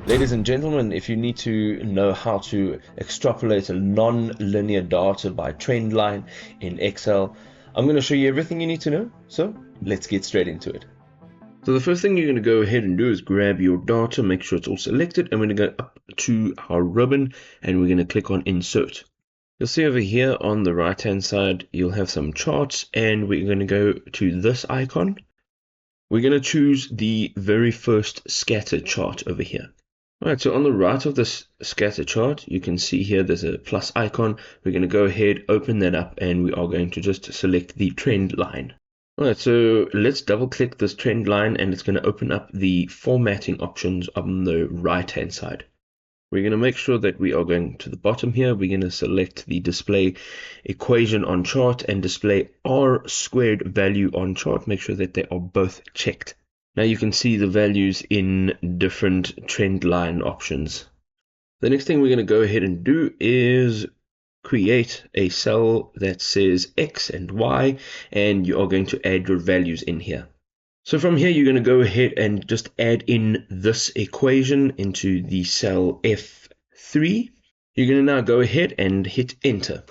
Ladies and gentlemen, if you need to know how to extrapolate a non-linear data by Trendline in Excel, I'm going to show you everything you need to know. So let's get straight into it. So the first thing you're going to go ahead and do is grab your data, make sure it's all selected, and we're going to go up to our ribbon and we're going to click on Insert. You'll see over here on the right hand side, you'll have some charts, and we're going to go to this icon. We're going to choose the very first scatter chart over here. Alright, so on the right of this scatter chart, you can see here there's a plus icon. We're going to go ahead, open that up, and we are going to just select the trend line. Alright, so let's double click this trend line and it's going to open up the formatting options on the right hand side. We're going to make sure that we are going to the bottom here. We're going to select the display equation on chart and display R squared value on chart. Make sure that they are both checked. Now you can see the values in different trend line options. The next thing we're going to go ahead and do is create a cell that says X and Y, and you are going to add your values in here. So from here, you're going to go ahead and just add in this equation into the cell F3. You're going to now go ahead and hit enter.